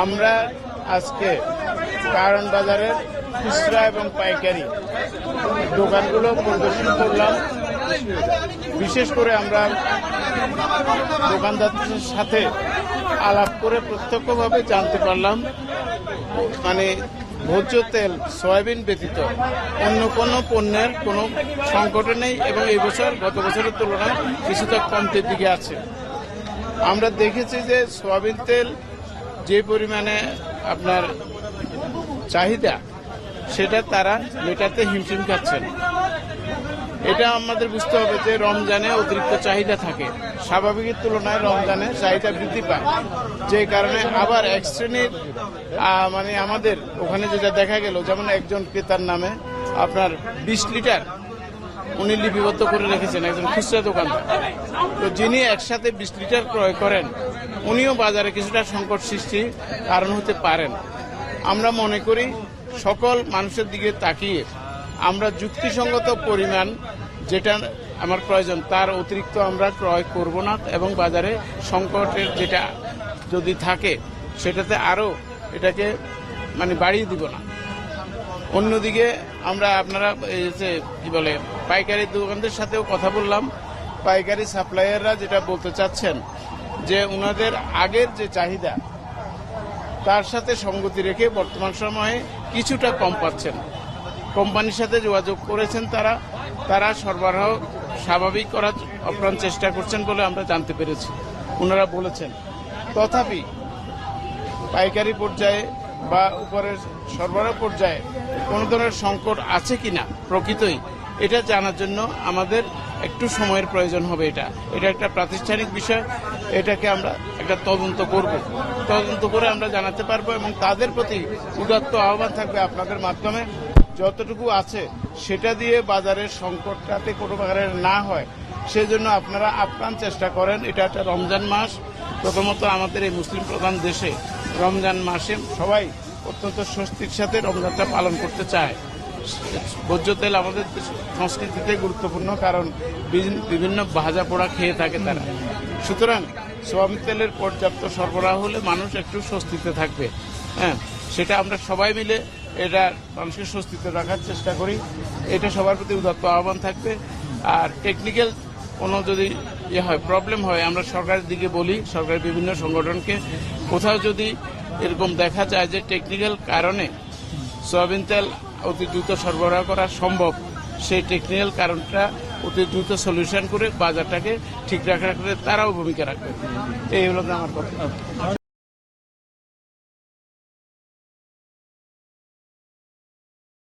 আমরা আজকে কারণ বাজারের খুচরা এবং পাইকারি দোকানগুলো পরিদর্শন করলাম। বিশেষ করে আমরা দোকানদারদের সাথে আলাপ করে প্রত্যক্ষভাবে জানতে পারলাম, মানে ভোজ্য তেল সয়াবিন ব্যতীত অন্য কোনো পণ্যের কোনো সংকট নেই এবং এই বছর গত বছরের তুলনায় কিছুটা কমতির দিকে আছে। আমরা দেখেছি যে সয়াবিন তেল যে পরিমাণে আপনার চাহিদা সেটা তারা মেটাতে হিমশিম খাচ্ছেন। এটা আমাদের বুঝতে হবে যে রমজানে অতিরিক্ত চাহিদা থাকে, স্বাভাবিকের তুলনায় রমজানে চাহিদা বৃদ্ধি পায়, যে কারণে আবার এক শ্রেণীর মানে আমাদের ওখানে যেটা দেখা গেল, যেমন একজন ক্রেতার নামে আপনার 20 লিটার উনি লিপিবদ্ধ করে রেখেছেন, একজন খুচরা দোকানদার। তো যিনি একসাথে 20 লিটার ক্রয় করেন উনিও বাজারে কিছুটা সংকট সৃষ্টি কারণ হতে পারেন। আমরা মনে করি সকল মানুষের দিকে তাকিয়ে আমরা যুক্তিসঙ্গত পরিমাণ যেটা আমার প্রয়োজন তার অতিরিক্ত আমরা ক্রয় করব না এবং বাজারে সংকটের যেটা যদি থাকে সেটাতে আরও এটাকে মানে বাড়িয়ে দিব না। অন্যদিকে আমরা আপনারা এই যে কি বলে পাইকারি দোকানদের সাথেও কথা বললাম। পাইকারি সাপ্লায়াররা যেটা বলতে চাচ্ছেন যে ওনাদের আগের যে চাহিদা তার সাথে সঙ্গতি রেখে বর্তমান সময়ে কিছুটা কম পাচ্ছেন। কোম্পানির সাথে যোগাযোগ করেছেন তারা সরবরাহ স্বাভাবিক করার আপ্রাণ চেষ্টা করছেন বলে আমরা জানতে পেরেছি, ওনারা বলেছেন। তথাপি পাইকারি পর্যায়ে বা উপরের সরবরাহ পর্যায়ে কোনো ধরনের সংকট আছে কিনা প্রকৃতই এটা জানার জন্য আমাদের একটু সময়ের প্রয়োজন হবে। এটা একটা প্রাতিষ্ঠানিক বিষয়, এটাকে আমরা একটা তদন্ত করব, তদন্ত করে আমরা জানাতে পারবো এবং তাদের প্রতি উদাত্ত আহ্বান থাকবে আপনাদের মাধ্যমে যতটুকু আছে সেটা দিয়ে বাজারের সংকটটাতে কোনো প্রকারের না হয় সেজন্য আপনারা আপ্রাণ চেষ্টা করেন। এটা একটা রমজান মাস, প্রথমত আমাদের এই মুসলিম প্রধান দেশে রমজান মাসে সবাই অত্যন্ত স্বস্তির সাথে রমজানটা পালন করতে চায়। ভোজ্য তেল আমাদের সংস্কৃতিতে গুরুত্বপূর্ণ, কারণ বিভিন্ন ভাজা পোড়া খেয়ে থাকে তারা। সুতরাং সয়াবিন তেলের পর্যাপ্ত সরবরাহ হলে মানুষ একটু স্বস্তিতে থাকবে। হ্যাঁ, সেটা আমরা সবাই মিলে এটা মানুষকে স্বস্তিতে রাখার চেষ্টা করি। এটা সবার প্রতি উদাত্ত আহ্বান থাকবে। আর টেকনিক্যাল কোনো যদি হয় প্রবলেম হয় আমরা সরকারের দিকে বলি, সরকারের বিভিন্ন সংগঠনকে, কোথাও যদি এরকম দেখা যায় যে টেকনিক্যাল কারণে সয়াবিন তেল অতি দ্রুত সরবরাহ করা সম্ভব, সেই টেকনিক্যাল কারণটা অতি দ্রুত সলিউশন করে বাজারটাকে ঠিক রাখার ক্ষেত্রে তারাও ভূমিকা রাখবে। এই হলো আমার কথা।